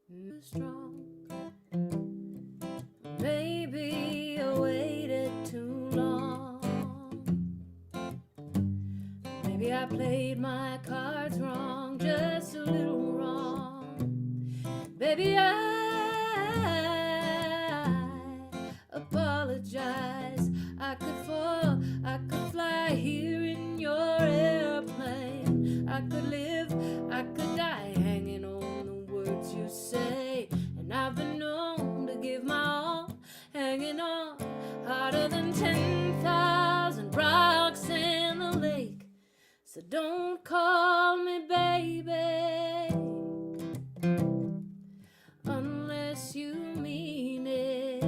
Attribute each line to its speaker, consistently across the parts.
Speaker 1: Strong. Maybe I waited too long. Maybe I played my cards wrong, just a little wrong. Baby, I apologize. I could fall, I could fly here in your airplane. I could live, I could die hanging on the words you say. And I've been known to give my all, hanging on harder than 10,000 rocks in the lake. So don't call me baby unless you mean it.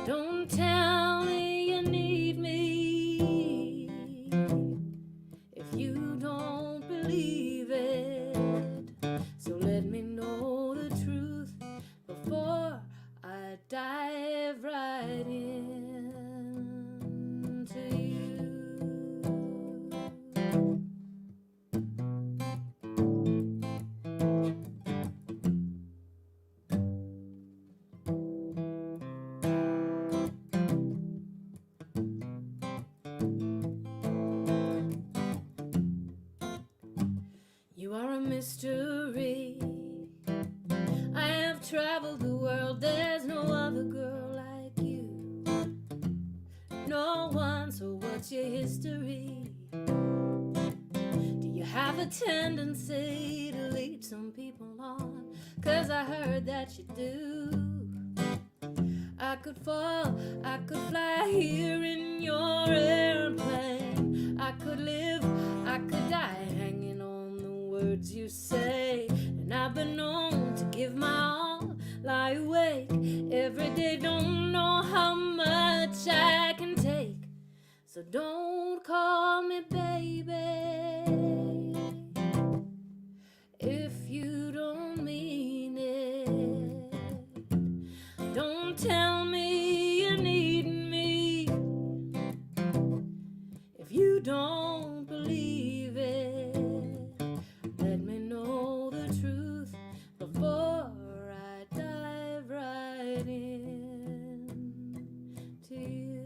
Speaker 1: Don't tell me you need me if you don't believe it. So let me know the truth before I dive right into you. You are a mystery. I have traveled the world, there's no other girl like you. No one, so what's your history? Do you have a tendency to lead some people on? 'Cause I heard that you do. I could fall, I could fly here in your airplane. I could live, I could die hanging on the words you say. And I've been known to give my all, lie awake every day, don't know how much I can take. So don't call me baby if you don't mean it. Don't tell me you need me if you don't believe it. Let me know the truth before I dive right in to you.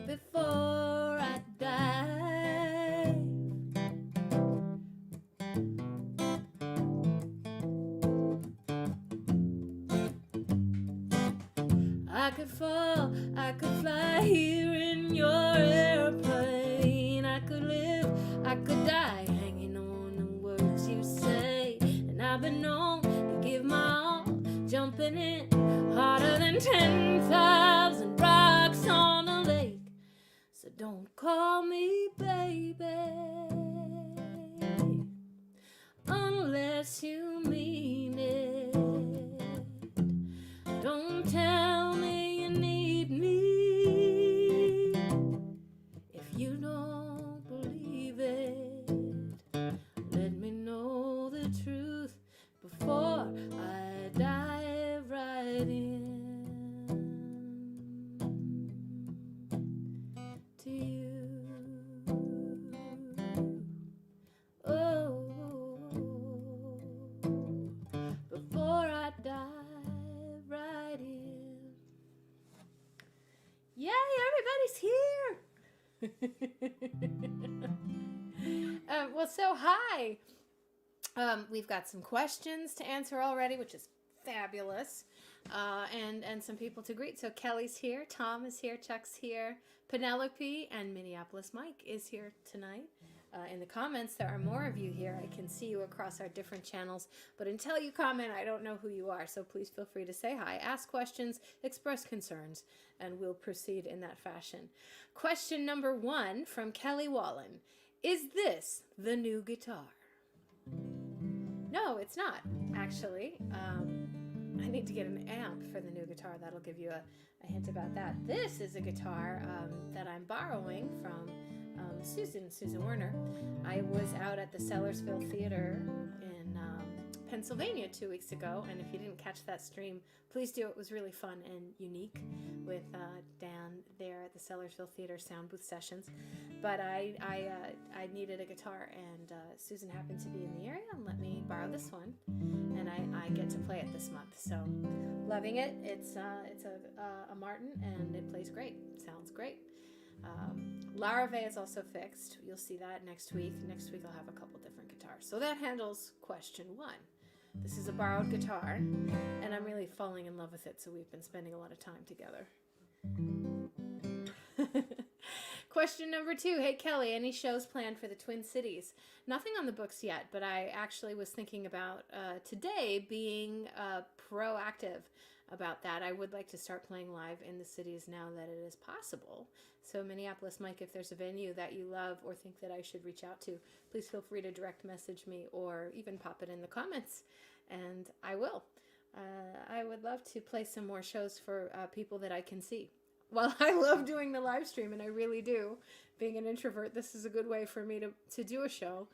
Speaker 1: Before I dive, I could fall, I could fly here in your airplane. I could live, I could die hanging on the words you say. And I've been known to give my all, jumping in harder than 10,000 rocks on a lake. So don't call me baby unless you mean it. Don't tell me you need me if you don't believe it. Let me know the truth before I dive right in to you. Oh, before I dive right in. Yay, everybody's here! Well, so hi. We've got some questions to answer already, which is fabulous. And some people to greet. So Kelly's here, Tom is here, Chuck's here, Penelope and Minneapolis Mike is here tonight. In the comments, there are more of you here. I can see you across our different channels, but until you comment, I don't know who you are. So please feel free to say hi, ask questions, express concerns, and we'll proceed in that fashion. Question number 1 from Kelly Wallen. Is this the new guitar? No, it's not, actually. I need to get an amp for the new guitar. That'll give you a hint about that. This is a guitar that I'm borrowing from Susan Werner. I was out at the Sellersville Theater in Pennsylvania 2 weeks ago, and if you didn't catch that stream, please do. It was really fun and unique with Dan there at the Sellersville Theater Sound Booth Sessions. But I needed a guitar, and Susan happened to be in the area and let me borrow this one, and I get to play it this month. So loving it. It's a Martin, and it plays great. Sounds great. Larrivee is also fixed. You'll see that next week. Next week I'll have a couple different guitars. So that handles question 1. This is a borrowed guitar, and I'm really falling in love with it, so we've been spending a lot of time together. Question number 2. Hey Kelly, any shows planned for the Twin Cities? Nothing on the books yet, but I actually was thinking about today being proactive about that. I would like to start playing live in the cities now that it is possible. So Minneapolis, Mike, if there's a venue that you love or think that I should reach out to, please feel free to direct message me or even pop it in the comments, and I will. I would love to play some more shows for people that I can see. Well, I love doing the live stream, and I really do. Being an introvert, this is a good way for me to do a show.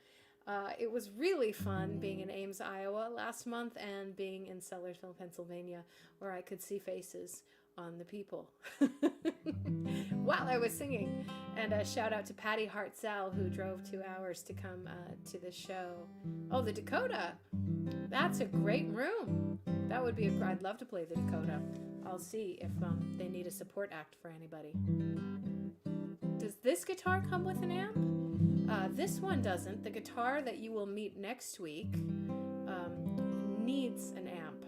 Speaker 1: It was really fun being in Ames, Iowa last month, and being in Sellersville, Pennsylvania, where I could see faces on the people while I was singing. And a shout out to Patty Hartzell, who drove 2 hours to come to the show. Oh, the Dakota. That's a great room. That would be I'd love to play the Dakota. I'll see if they need a support act for anybody. Does this guitar come with an amp? This one doesn't. The guitar that you will meet next week needs an amp.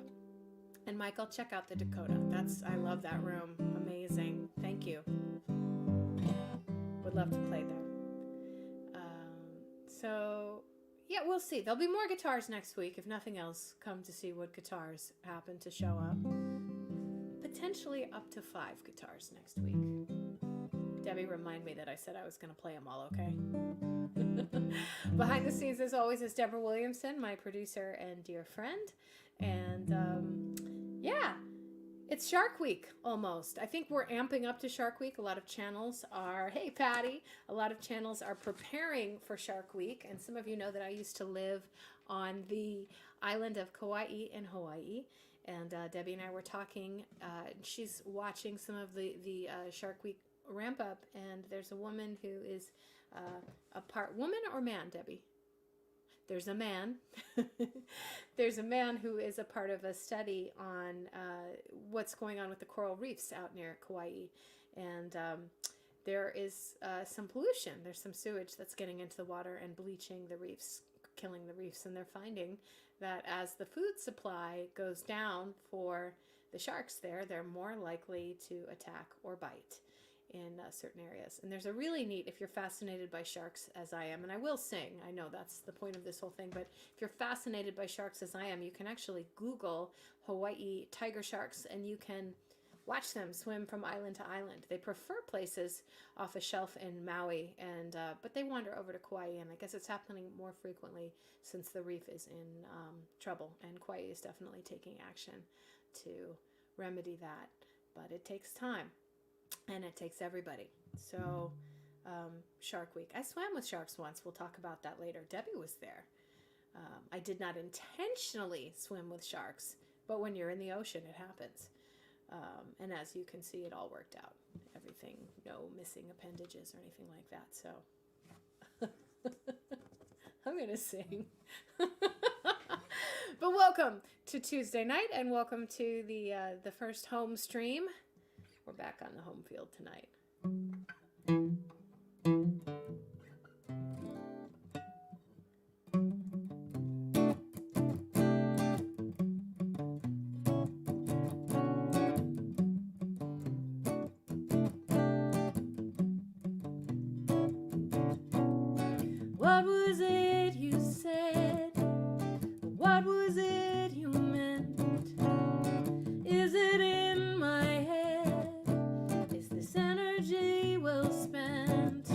Speaker 1: And Mike, I'll check out the Dakota. I love that room. Amazing. Thank you. Would love to play there. So yeah, we'll see. There'll be more guitars next week. If nothing else, come to see what guitars happen to show up. Potentially up to 5 guitars next week. Debbie, remind me that I said I was going to play them all, okay? Behind the scenes, as always, is Deborah Williamson, my producer and dear friend. And yeah, it's Shark Week almost. I think we're amping up to Shark Week. A lot of channels are, hey Patty, a lot of channels are preparing for Shark Week. And some of you know that I used to live on the island of Kauai in Hawaii. And Debbie and I were talking. She's watching some of the Shark Week ramp up, and there's a woman who is a part woman or man, Debbie? There's a man. There's a man who is a part of a study on what's going on with the coral reefs out near Kauai, and there is some pollution. There's some sewage that's getting into the water and bleaching the reefs, killing the reefs, and they're finding that as the food supply goes down for the sharks there, they're more likely to attack or bite in certain areas. And there's a really neat, if you're fascinated by sharks as I am, and I will sing, I know that's the point of this whole thing, but if you're fascinated by sharks as I am, you can actually Google Hawaii tiger sharks, and you can watch them swim from island to island. They prefer places off a shelf in Maui, and but they wander over to Kauai, and I guess it's happening more frequently since the reef is in trouble, and Kauai is definitely taking action to remedy that, but it takes time. And it takes everybody. So, Shark Week. I swam with sharks once. We'll talk about that later. Debbie was there. I did not intentionally swim with sharks, but when you're in the ocean, it happens. And as you can see, it all worked out. Everything, no missing appendages or anything like that. So, I'm going to sing. But welcome to Tuesday night, and welcome to the first home stream. We're back on the home field tonight. What was it you said? What was it you meant? Is it in my head? Is this energy well spent?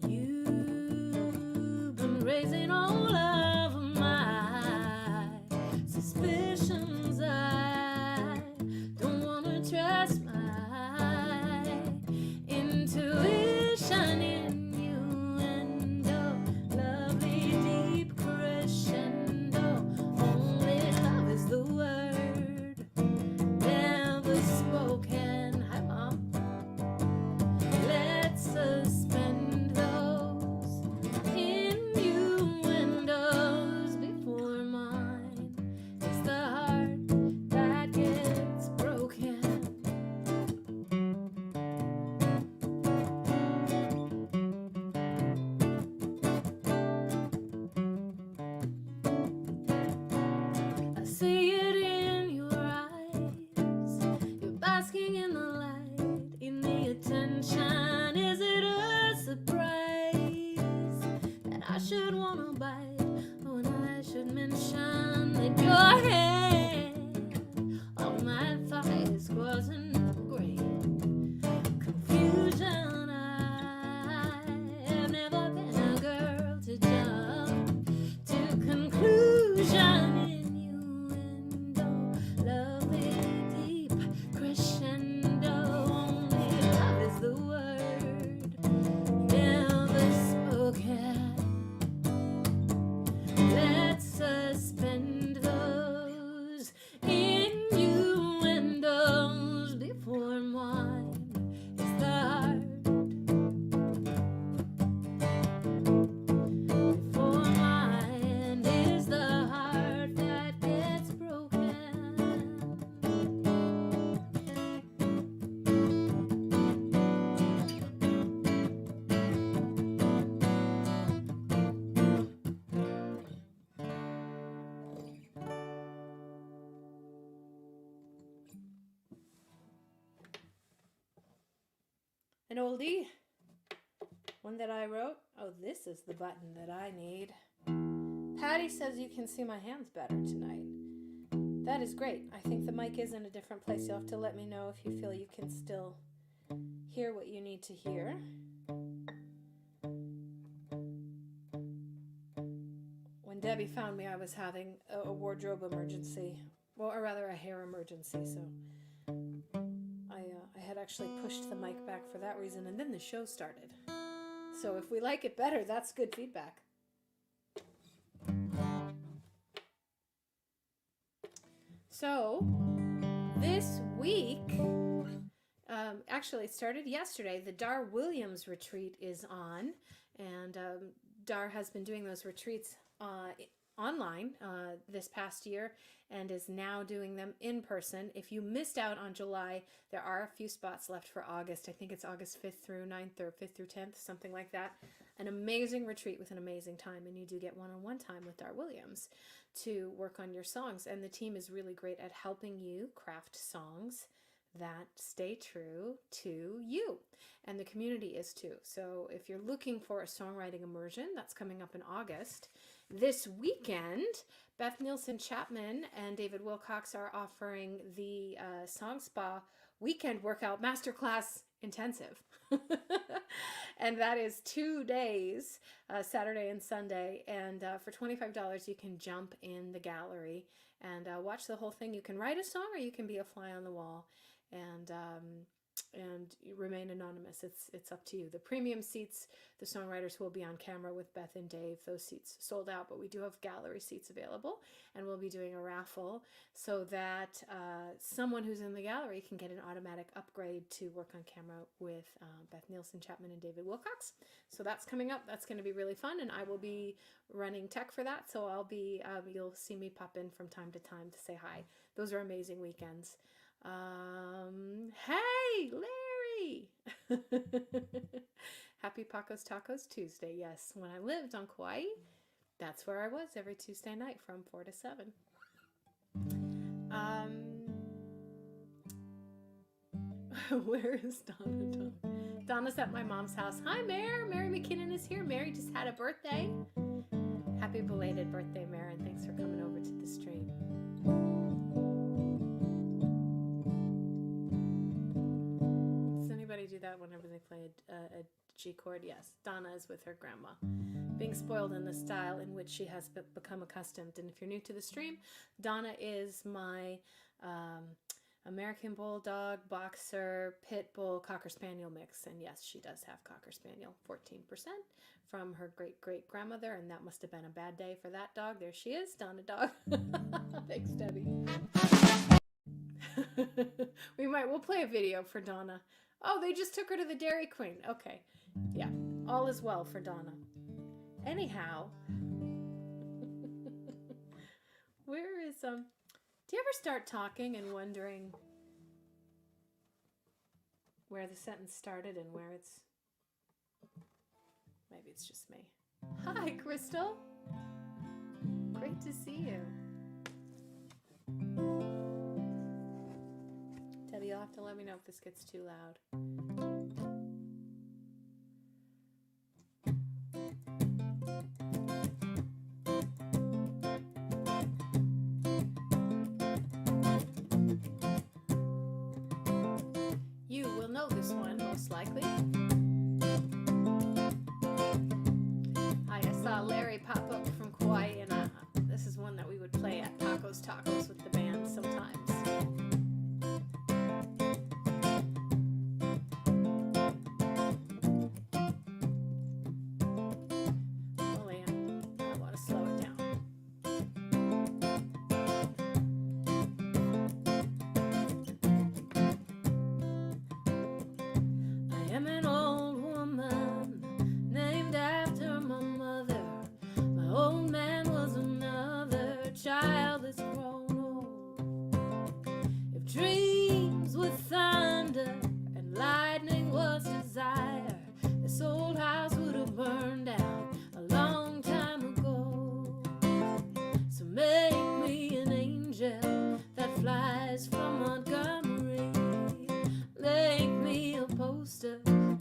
Speaker 1: You've been raising all of my suspicions. I don't want to trust my intuition in you and your lovely deep crescendo. An oldie, one that I wrote. Oh, this is the button that I need. Patty says you can see my hands better tonight. That is great. I think the mic is in a different place. You'll have to let me know if you feel you can still hear what you need to hear. When Debbie found me, I was having a wardrobe emergency, well, or rather a hair emergency, so I had actually pushed the mic back for that reason, and then the show started. So if we like it better, that's good feedback. So this week, actually it started yesterday, the Dar Williams Retreat is on, and Dar has been doing those retreats online this past year and is now doing them in person. If you missed out on July, there are a few spots left for August. I think it's August 5th through 9th or 5th through 10th, something like that. An amazing retreat with an amazing time, and you do get one-on-one time with Dar Williams to work on your songs, and the team is really great at helping you craft songs that stay true to you, and the community is too. So if you're looking for a songwriting immersion, that's coming up in August. This weekend, Beth Nielsen Chapman and David Wilcox are offering the Song Spa Weekend Workout Masterclass Intensive. And that is 2 days, Saturday and Sunday. And for $25, you can jump in the gallery and watch the whole thing. You can write a song or you can be a fly on the wall and remain anonymous. It's up to you. The premium seats, the songwriters who will be on camera with Beth and Dave, those seats sold out, but we do have gallery seats available, and we'll be doing a raffle so that someone who's in the gallery can get an automatic upgrade to work on camera with Beth Nielsen Chapman and David Wilcox. So that's coming up. That's going to be really fun, and I will be running tech for that, so I'll be you'll see me pop in from time to time to say hi. Those are amazing weekends. Hey, Larry! Happy Paco's Tacos Tuesday. Yes, when I lived on Kauai, that's where I was every Tuesday night from 4 to 7. Where is Donna? Donna's at my mom's house. Hi, Mare. Mary McKinnon is here. Mary just had a birthday. Happy belated birthday, Mare, and thanks for coming over to the stream. Do that whenever they play a G chord. Yes, Donna is with her grandma, being spoiled in the style in which she has become accustomed. And if you're new to the stream, Donna is my American Bulldog, Boxer, Pit Bull, Cocker Spaniel mix. And yes, she does have Cocker Spaniel, 14% from her great-great-grandmother, and that must have been a bad day for that dog. There she is, Donna Dog. Thanks, Debbie. We'll play a video for Donna. Oh, they just took her to the Dairy Queen. Okay. Yeah. All is well for Donna. Anyhow. Where is, do you ever start talking and wondering where the sentence started and where it's, maybe it's just me. Hi, Crystal. Great to see you. Debbie, you'll have to let me know if this gets too loud. You will know this one, most likely. I saw Larry pop up from Kauai, and this is one that we would play at Paco's Tacos with the band sometimes.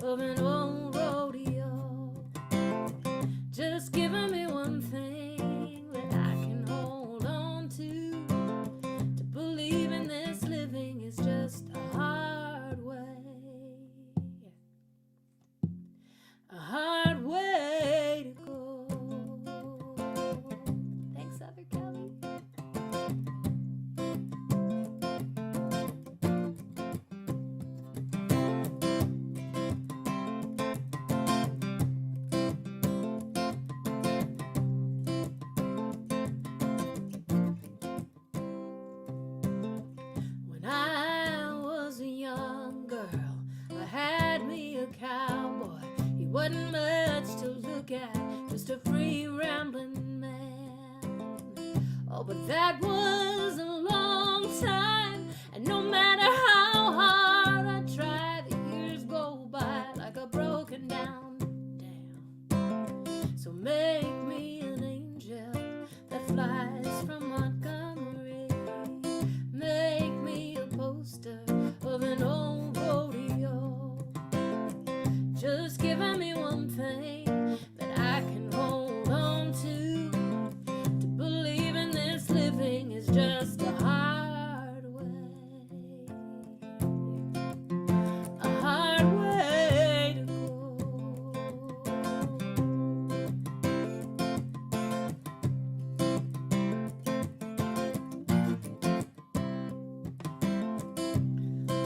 Speaker 1: of an old rodeo. Just giving me one thing that I can hold on to believe in this living is just a hard way. A hard way to go. Thanks, Other Kelly. When I was a young girl, I had me a cowboy. He wasn't much to look at, just a free rambling man. Oh, but that was a long time, and no matter how hard I try, the years go by like a broken down dam. So make me an angel that flies from Montgomery. Make me a poster of an old rodeo. Just giving me one thing that I can hold on to believe in this living is just a hard way. A hard way to go.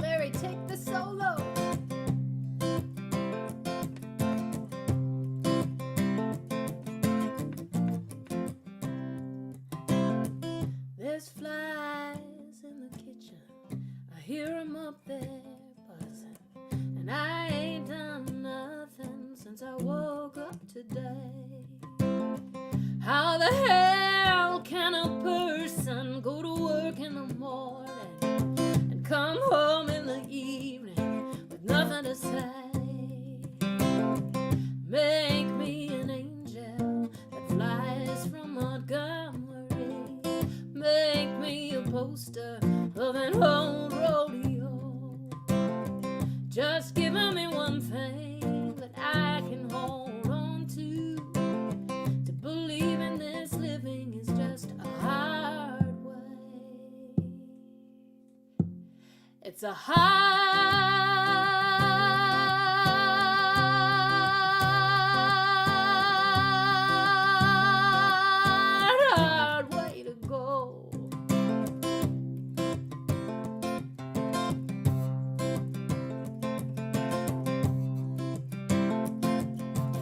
Speaker 1: Larry, take the solo. There's flies in the kitchen, I hear 'em up there buzzing, and I ain't done nothing since I woke up today. How the hell can a person go to work in the morning and come home in the evening with nothing to say? Make me an angel that flies from Montgomery. Make me a poster of an old rodeo. Just giving me one thing that I can hold on to believe in this living is just a hard way. It's a hard way to go.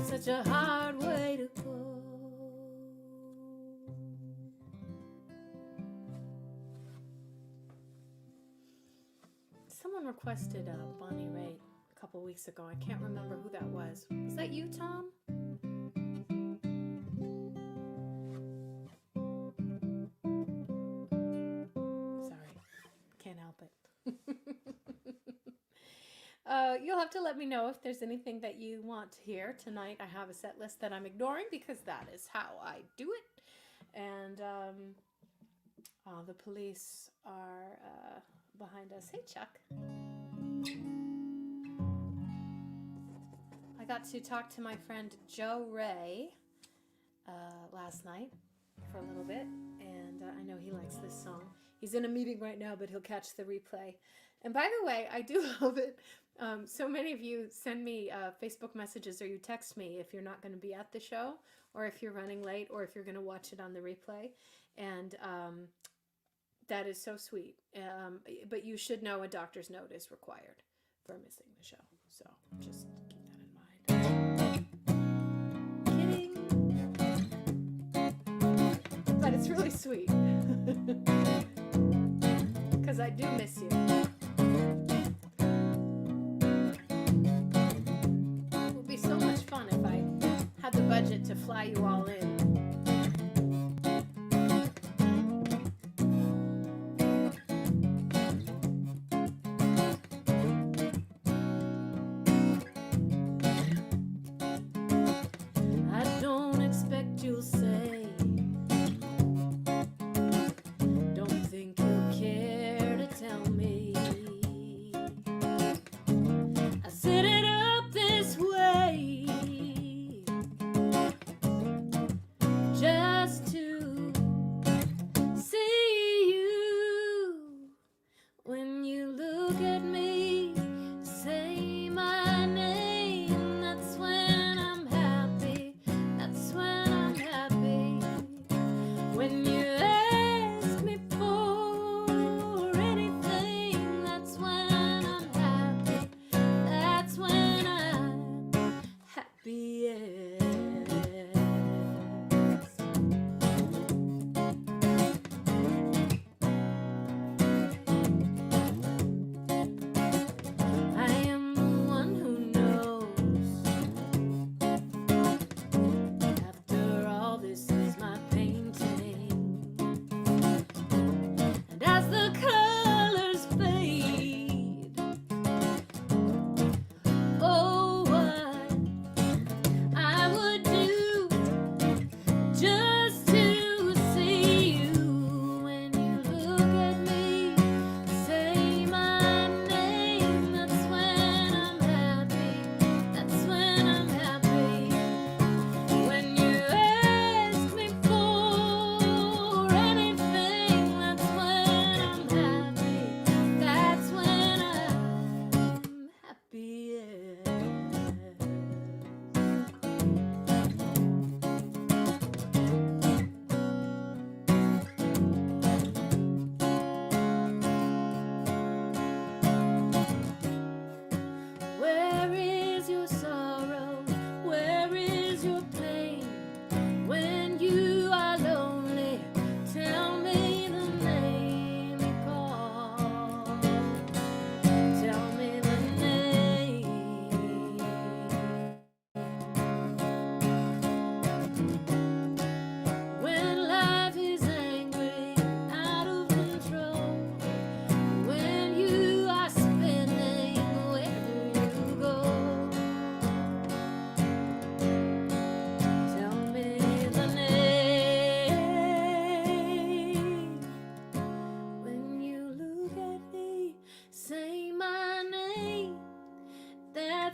Speaker 1: Such a hard way to go. Someone requested Bonnie Raitt a couple weeks ago. I can't remember who that was. Was that you, Tom? Sorry, can't help it. You'll have to let me know if there's anything that you want to hear. Tonight I have a set list that I'm ignoring because that is how I do it. And the police are behind us. Hey, Chuck. I got to talk to my friend Joe Ray last night for a little bit, and I know he likes this song. He's in a meeting right now, but he'll catch the replay. And by the way, I do love it. So many of you send me Facebook messages or you text me if you're not going to be at the show, or if you're running late, or if you're going to watch it on the replay. And that is so sweet. But you should know a doctor's note is required for missing the show. So just keep that in mind. Kidding. But it's really sweet. Because I do miss you. It would be so much fun if I had the budget to fly you all in. You'll say, don't think you'll care to tell me. I set it up, then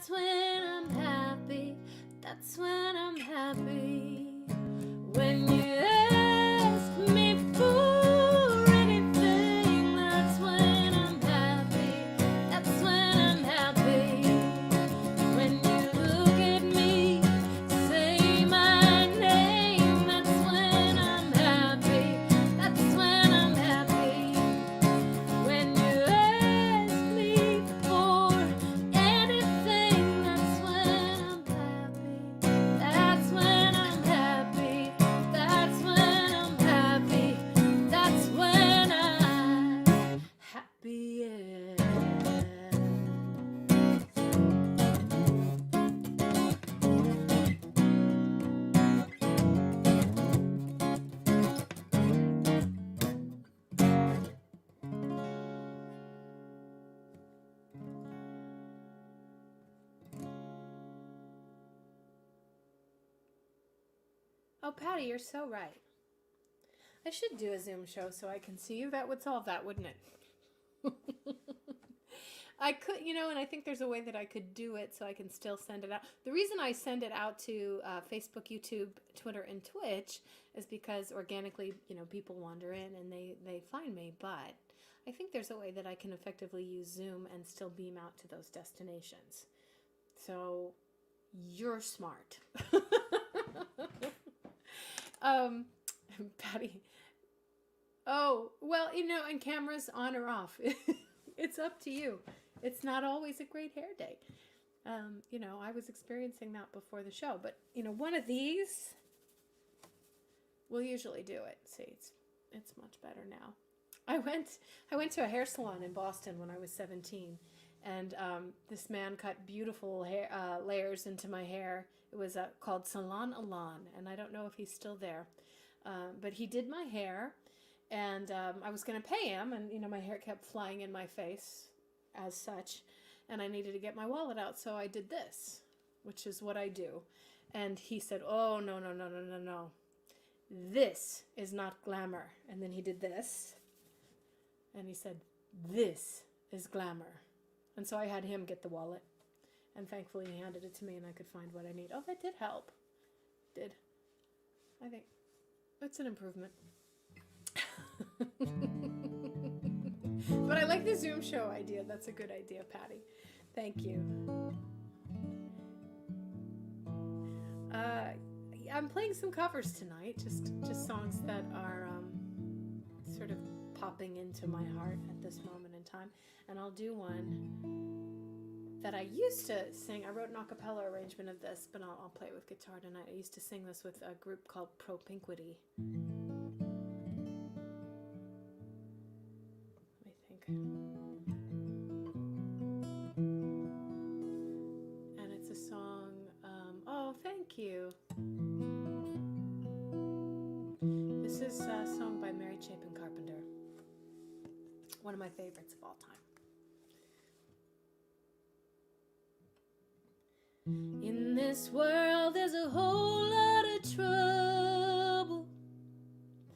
Speaker 1: that's when I'm happy. That's when I'm happy. When you ask me for anything, that's when I'm happy. That's when I'm happy. When you look at me, say my name, that's when I'm happy. That's when I'm happy. When you ask me for anything, that's when I'm happy. That's when I'm happy. That's when I'm happy. That's when I'm happy. Oh, Patty, you're so right. I should do a Zoom show so I can see you. That would solve that, wouldn't it? I could, and I think there's a way that I could do it so I can still send it out. The reason I send it out to Facebook, YouTube, Twitter, and Twitch is because organically, people wander in and they find me. But I think there's a way that I can effectively use Zoom and still beam out to those destinations. So you're smart. Patty. Oh, well, and cameras on or off. It's up to you. It's not always a great hair day. I was experiencing that before the show, but one of these will usually do it. See, it's much better now. I went to a hair salon in Boston when I was 17, and this man cut beautiful hair layers into my hair. It was called Salon Elan, and I don't know if he's still there, but he did my hair, and I was going to pay him, and my hair kept flying in my face as such, and I needed to get my wallet out, so I did this, which is what I do. And he said, "Oh, no, no, no, no, no, no. This is not glamour." And then he did this, and he said, "This is glamour." And so I had him get the wallet, and thankfully he handed it to me, and I could find what I need. Oh, that did help. Did. I think it's an improvement. But I like the Zoom show idea. That's a good idea, Patty. Thank you. I'm playing some covers tonight, just songs that are sort of popping into my heart at this moment in time. And I'll do one that I used to sing. I wrote an a cappella arrangement of this, but I'll play it with guitar tonight. I used to sing this with a group called Propinquity. And it's a song, oh, thank you. This is a song by Mary Chapin Carpenter. One of my favorites of all time. In this world there's a whole lot of trouble.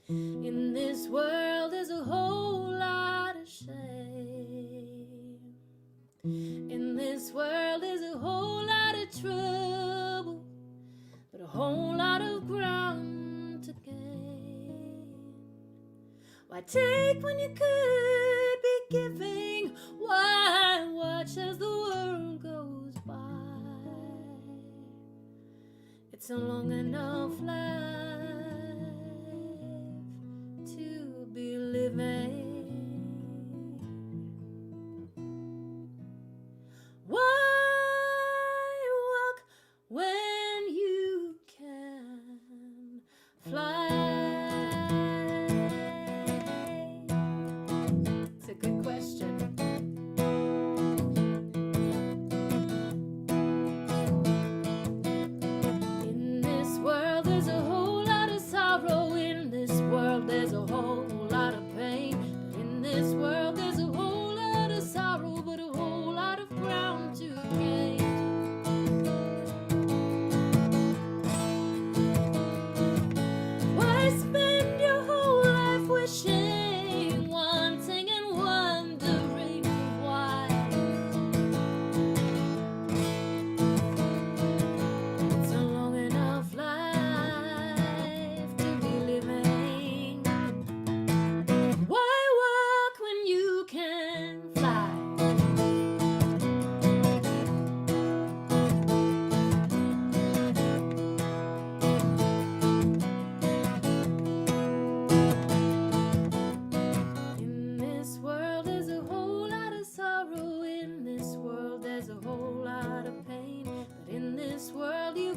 Speaker 1: In this world there's a whole lot of shame. In this world there's a whole lot of trouble, but a whole lot of ground to gain. Why take when you could be giving? Why watch as the world goes by? It's a long enough life to be living. Why walk when you can fly? It's a good question. In this world there's a whole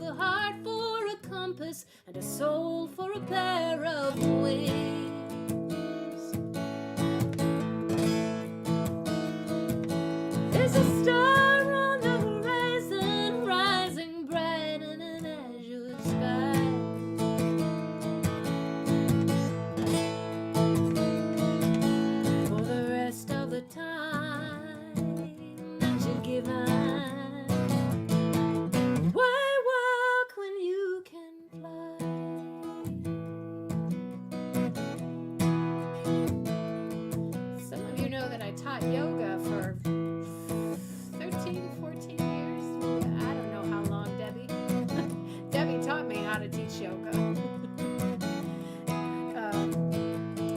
Speaker 1: a heart for a compass and a soul for a pair of wings. There's a star on the horizon, rising bright in an azure sky. For the rest of the time that you're given, why walk when you can fly? Some of you know that I taught yoga for 13, 14 years. I don't know how long, Debbie. Debbie taught me how to teach yoga.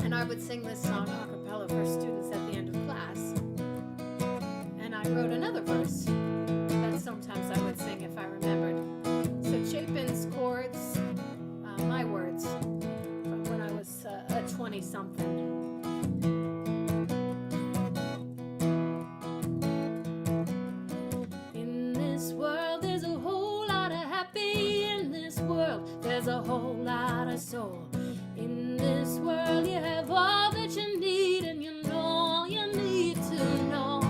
Speaker 1: And I would sing this song a cappella for students at the end of class. And I wrote another verse that sometimes I would sing if I remembered. So Chapin's chords, my words, from when I was a 20-something. In this world, there's a whole lot of happy. In this world, there's a whole lot of soul. In this world, you have all that you need, and you know all you need to know.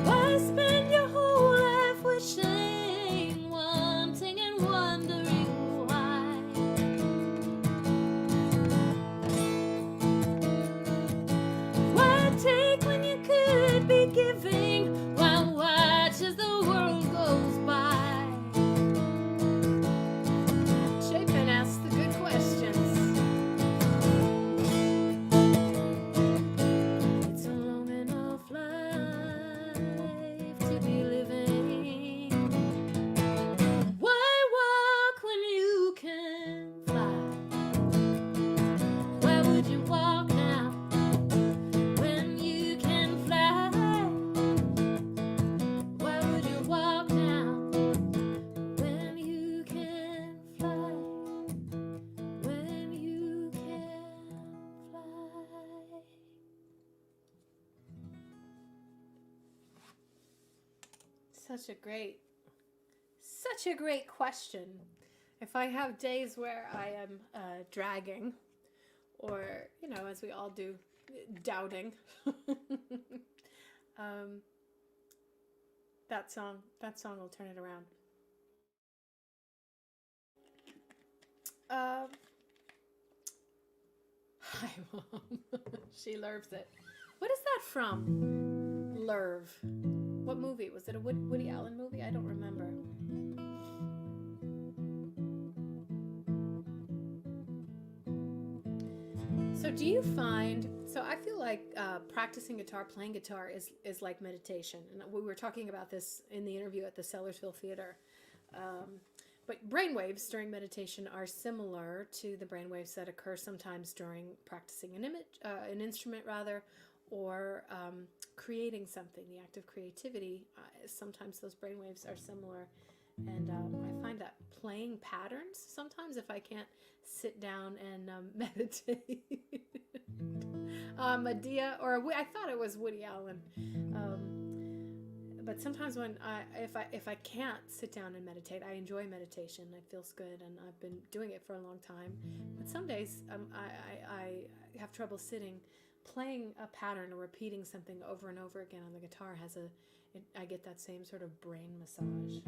Speaker 1: Why spend your whole life wishing, wanting, and wondering why? Why take when you could be giving? Why watch as the world goes by? Chapin asks the good questions. It's a long enough life to be living. Why walk when you can fly? Why would you walk now when you can fly? Why would you walk now when you can fly? When you can fly. Such a great question. If I have days where I am dragging, or, you know, as we all do, doubting, that song will turn it around. Hi, Mom. She lurves it. What is that from? Lurve. What movie? Was it a Woody Allen movie? I don't remember. So do you find, so I feel like practicing guitar, playing guitar is like meditation. And we were talking about this in the interview at the Sellersville Theater. But brainwaves during meditation are similar to the brainwaves that occur sometimes during practicing an instrument rather, or creating something. The act of creativity, sometimes those brainwaves are similar. And I find that playing patterns, sometimes if I can't sit down and meditate. Medea, or I thought it was Woody Allen. But sometimes when if I can't sit down and meditate, I enjoy meditation. It feels good, and I've been doing it for a long time. But some days I have trouble sitting. Playing a pattern or repeating something over and over again on the guitar I get that same sort of brain massage.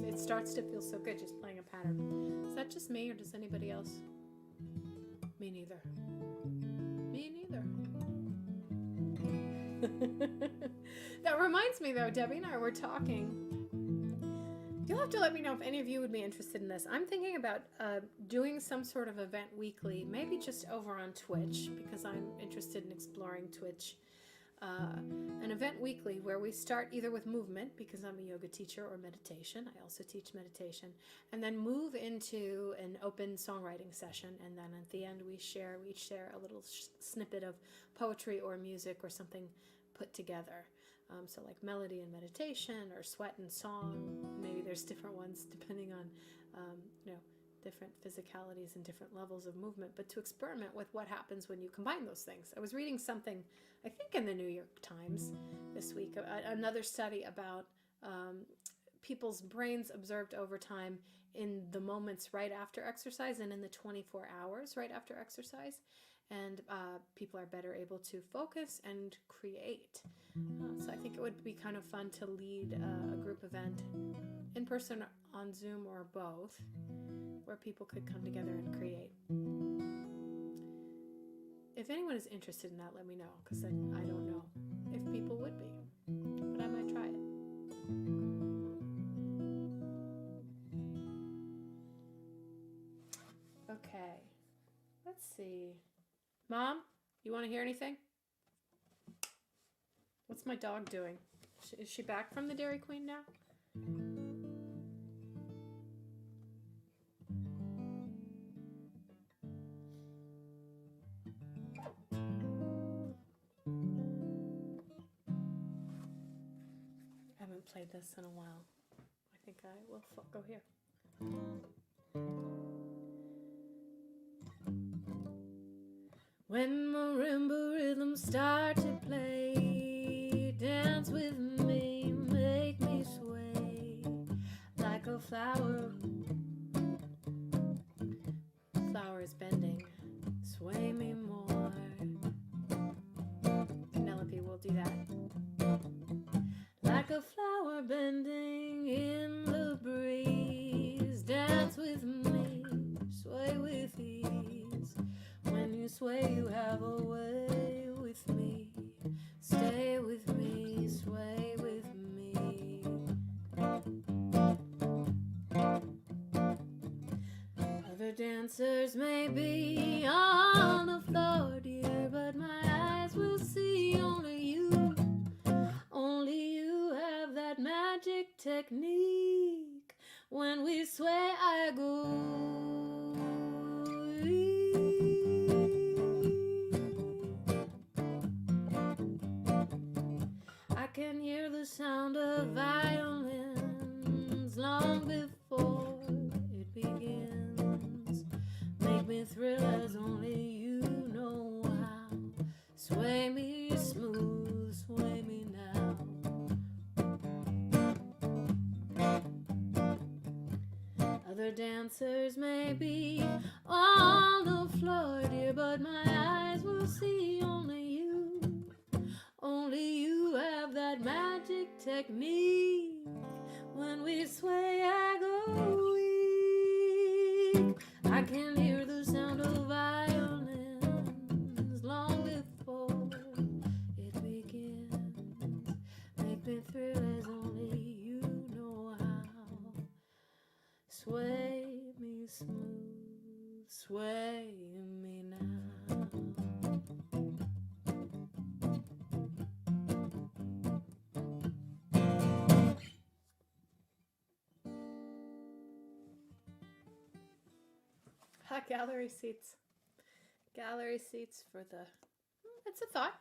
Speaker 1: It starts to feel so good just playing a pattern. Is that just me, or does anybody else? Me neither. Me neither. That reminds me though, Debbie and I were talking. You'll have to let me know if any of you would be interested in this. I'm thinking about doing some sort of event weekly, maybe just over on Twitch, because I'm interested in exploring Twitch. An event weekly where we start either with movement, because I'm a yoga teacher, or meditation. I also teach meditation, and then move into an open songwriting session, and then at the end we each share a little snippet of poetry or music or something put together. So like melody and meditation, or sweat and song. Maybe there's different ones depending on
Speaker 2: different physicalities and different levels of movement, but to experiment with what happens when you combine those things. I was reading something, I think in the New York Times this week, another study about people's brains observed over time in the moments right after exercise and in the 24 hours right after exercise. And people are better able to focus and create. So I think it would be kind of fun to lead a group event in person, on Zoom, or both, where people could come together and create. If anyone is interested in that, let me know, because I don't know if people would be, but I might try it. Okay, let's see. Mom, you want to hear anything? What's my dog doing? Is she back from the Dairy Queen now? I haven't played this in a while. I think I will go here. When marimba rhythms start to play, dance with me, make me sway like a flower. Flower is bending, sway me more. Penelope will do that. Like a flower bending in the breeze, dance with me, sway with ease. When you sway, you have a way with me. Stay with me, sway with me. Other dancers may be on the floor, dear, but my eyes will see only you. Only you have that magic technique. When we sway, I go weak. I can hear the sound of violins long before it begins. Make me thrill as only you know how. Sway me smooth, sway me now. Other dancers may be on the floor, dear, but my eyes will see only you. Only you have that magic technique. When we sway, I go weak. I can hear the sound of violins long before it begins. Make me thrill as only you know how. Sway me smooth, sway me now. Gallery seats. Gallery seats for the... It's a thought.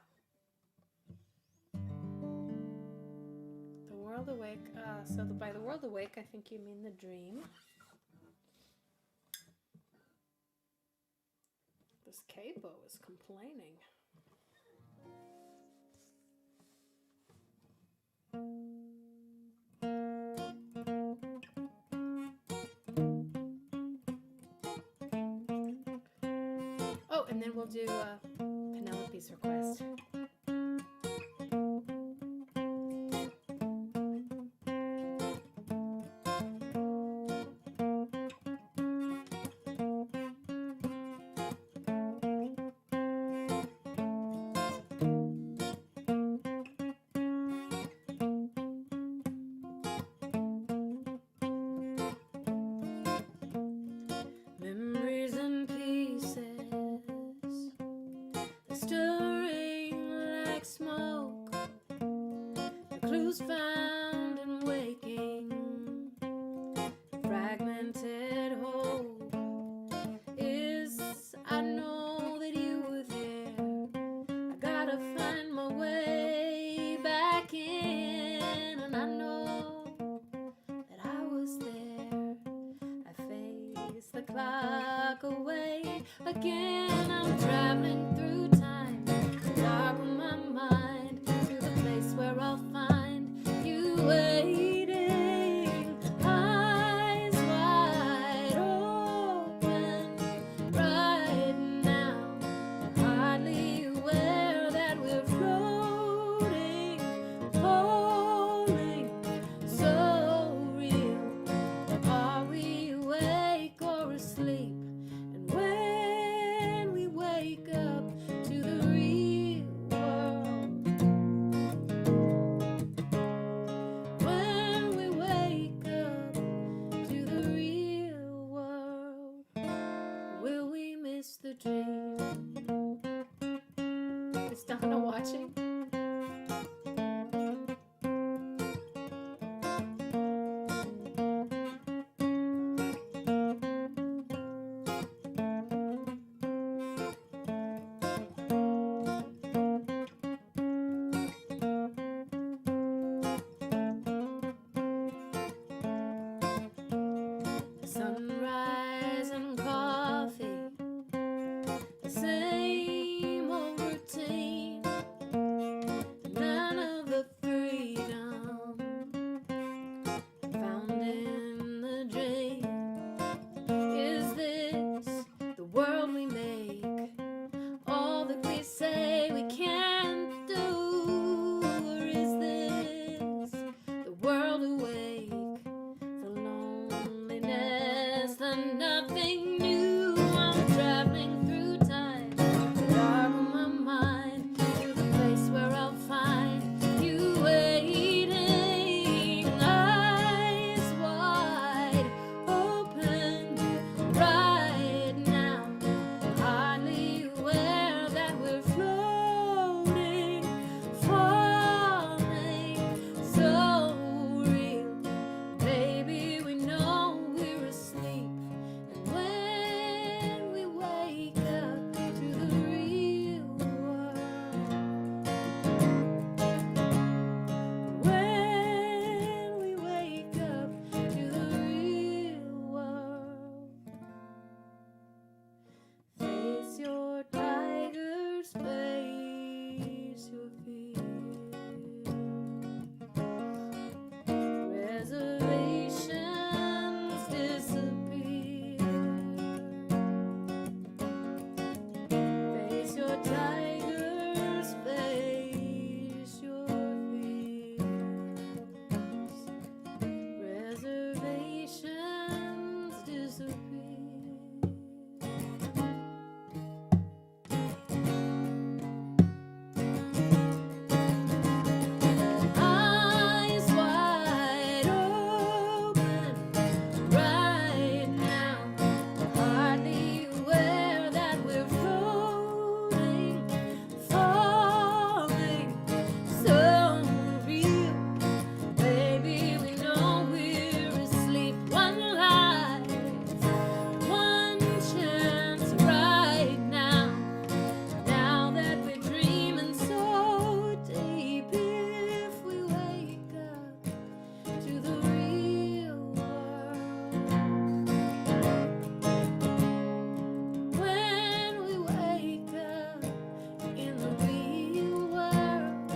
Speaker 2: The world awake. So by the world awake, I think you mean the dream. This capo is complaining. Oh, and then we'll do Penelope's request. Memories and pieces, stirring like smoke, the clues found in waking, fragmented hope is, I know that you were there. I gotta find my way back in, and I know that I was there. I faced
Speaker 1: the clock away. Again, I'm traveling through time, dark on my mind, to the place where I'll find you waiting, eyes wide open, right now, hardly aware that we're floating, falling, so real. Are we awake or asleep? And when we wake up to the real world, when we wake up to the real world, will we miss the dream? Is Donna watching? Sunrise and coffee, the same old routine, none of the freedom found in the dream. Is this the world we make? All that we say we can't do? Or is this the world awake? The loneliness, the nothing new. I'm traveling through time, dark on my mind, to the place where I'll find you waiting, eyes wide open, right now, hardly aware that we're floating, falling, so real. Baby, we know we're asleep, and when we wake up to the real world, when we wake up to the real world, face your tigers, face your fear. Reservations disappear. Face your tigers, face your fears. Reservations disappear. Eyes wide open, right now, hardly aware that we're floating, falling, so real. Baby, we know we're asleep. One life, one chance, right now. Now that we're dreaming so deep, if we wake up to the real world, when we wake up in the real world,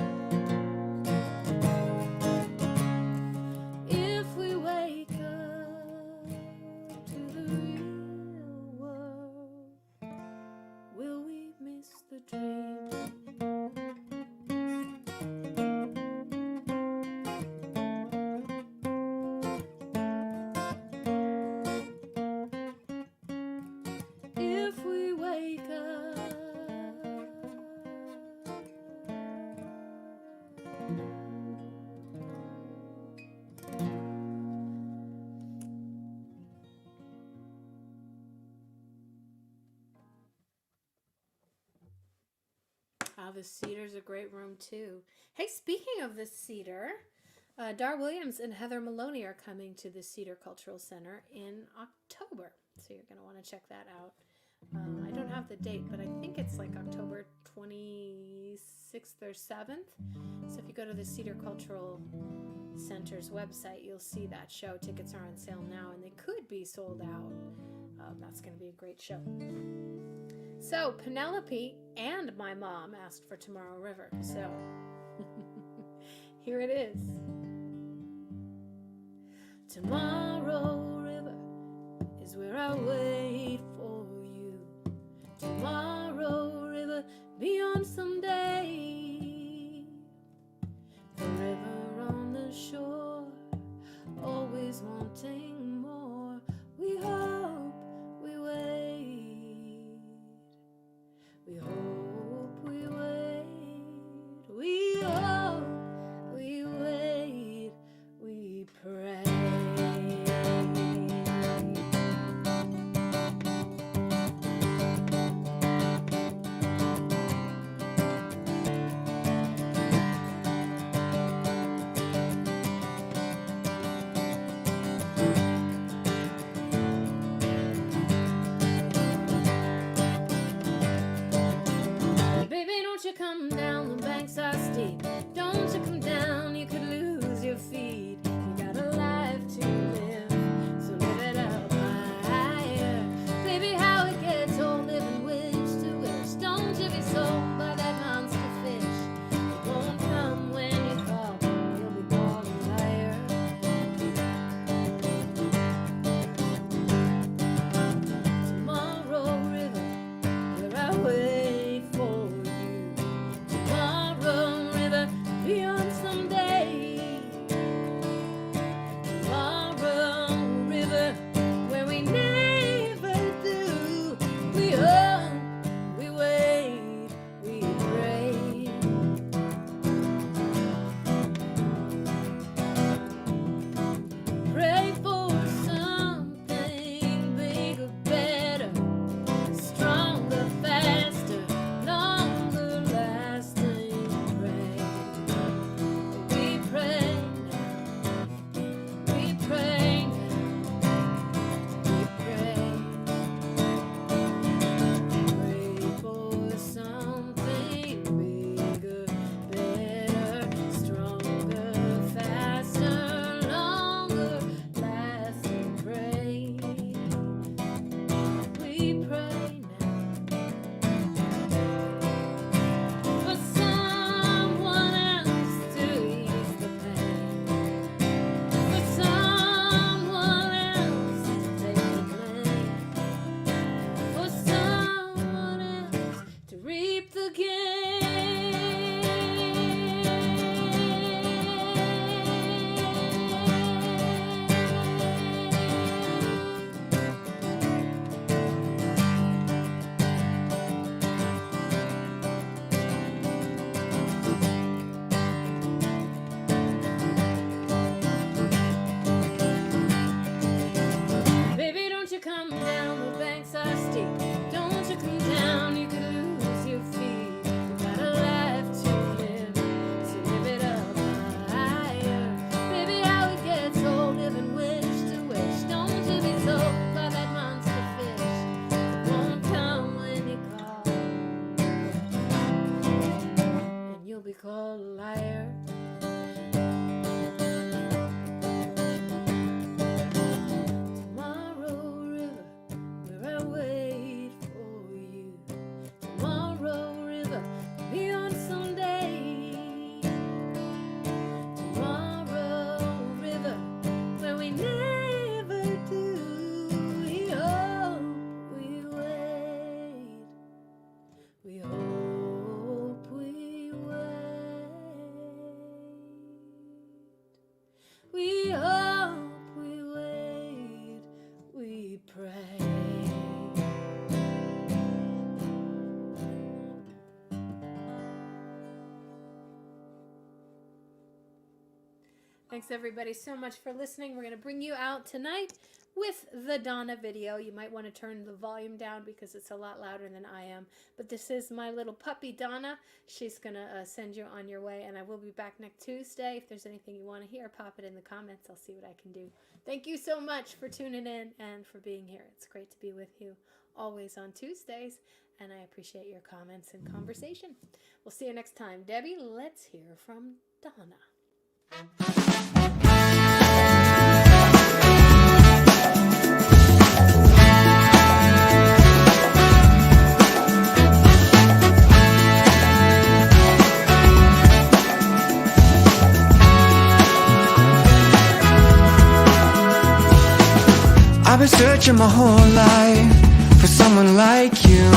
Speaker 1: if we wake up to the real world, will we miss the dream? If we wake up. The Cedar's a great room too. Hey, speaking of the Cedar, Dar Williams and Heather Maloney are coming to the Cedar Cultural Center in October, so you're going to want to check that out. I don't have the date, but I think it's like October 26th or 7th. So if you go to the Cedar Cultural Center's website, you'll see that show. Tickets are on sale now, and they could be sold out
Speaker 2: a great show. So Penelope and my mom asked for Tomorrow River. So here it is. Tomorrow River is where I wait for you. Tomorrow River, beyond someday. The river on the shore, always wanting more. We hope, we wait. We hope, we wait. We hope, we wait. We pray. Come down, the banks are steep. Don't you come down, you could lose your feet. You got a life to live, so live it up higher. Baby, how it gets old, living wish to wish. Don't you be sold by that monster fish. It won't come when you call, you'll be called a liar. Tomorrow River, where I wait for beyond someday. Tomorrow River, where we never do. We hope, we wait, we pray. Pray for something bigger, better, stronger, faster, longer lasting. We pray for something bigger, better, stronger, faster, longer lasting. Pray. We pray now for someone else to ease the pain, for someone else to take the blame, for someone else to reap the Baby, don't you come down, the banks are steep. Don't you come down, you could lose your feet. You got a life to live, so live it up higher. Baby, how it gets old, living wish to wish. Don't you be sold by that monster fish. It won't come when you call, and you'll be called a liar. Tomorrow River, where I wait for you. Tomorrow River, beyond someday. Tomorrow River, where we never do. We hope, we wait. We hope, we wait. We hope, we wait, we pray. Thanks everybody so much for listening. We're going to bring you out tonight with the Donna video. You might want to turn the volume down because it's a lot louder than I am. But this is my little puppy Donna. She's going to send you on your way, and I will be back next Tuesday. If there's anything you want to hear, pop it in the comments. I'll see what I can do. Thank you so much for tuning in and for being here. It's great to be with you always on Tuesdays, and I appreciate your comments and conversation. We'll see you next time. Debbie, let's hear from Donna.
Speaker 3: been searching my whole life for someone like you,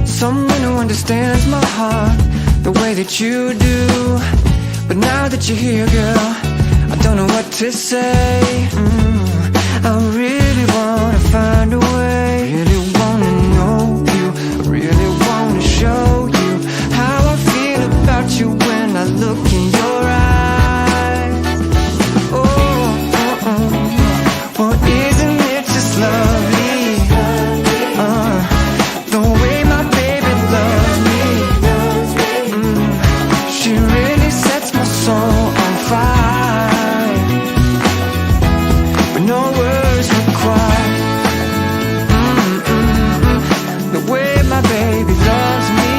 Speaker 3: someone who understands my heart the way that you do. But now that you're here, girl, I don't know what to say. I really wanna find a way, really wanna know you, I really wanna show you how I feel about you when I look in your eyes. Well, isn't it just lovely? The way my baby loves me. She really sets my soul on fire, with no words required. The way my baby loves me,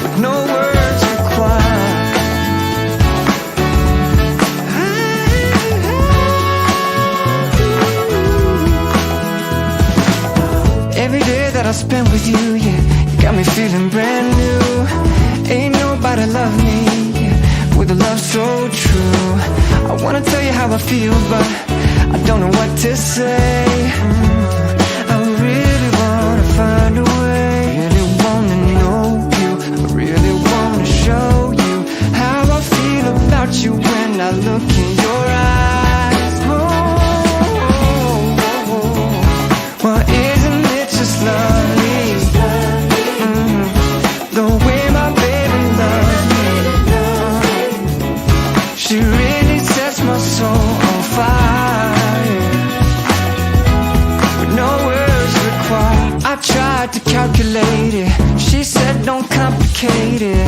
Speaker 3: with no words required. Every day that I spend with you, yeah, you got me feeling brand new. Ain't nobody love me, yeah, with a love so true. I wanna tell you how I feel, but I don't know what to say. I really wanna find a way, really wanna know you, I really wanna show you how I feel about you when I look in your eyes. Well, isn't it just lovely? The way my baby loves me. She really sets my soul on fire, with no words required. I tried to calculate it, she said don't complicate it.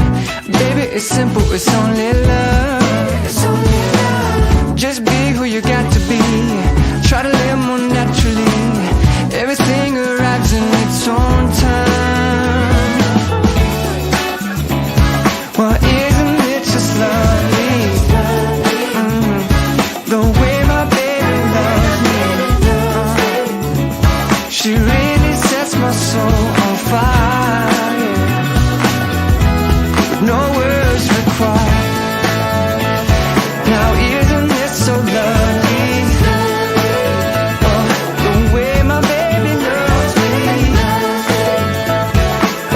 Speaker 3: Baby, it's simple, it's only love. It's only love. Just be who you got to be, try to live more naturally. Everything arrives in its own time. Well, isn't it just lovely? The way my baby loves me. She really sets my soul on fire, with no words required. Now isn't it so lovely? The way my baby loves me.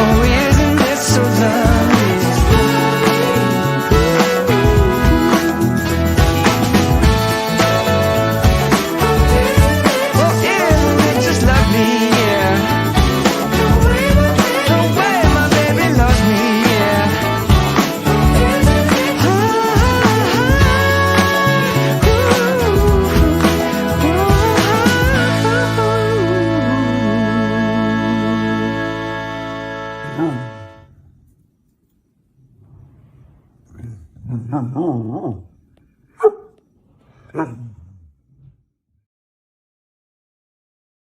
Speaker 3: Oh, isn't it so lovely? Oh, isn't it just lovely, yeah. The way my baby loves me, yeah.
Speaker 4: No, no, no.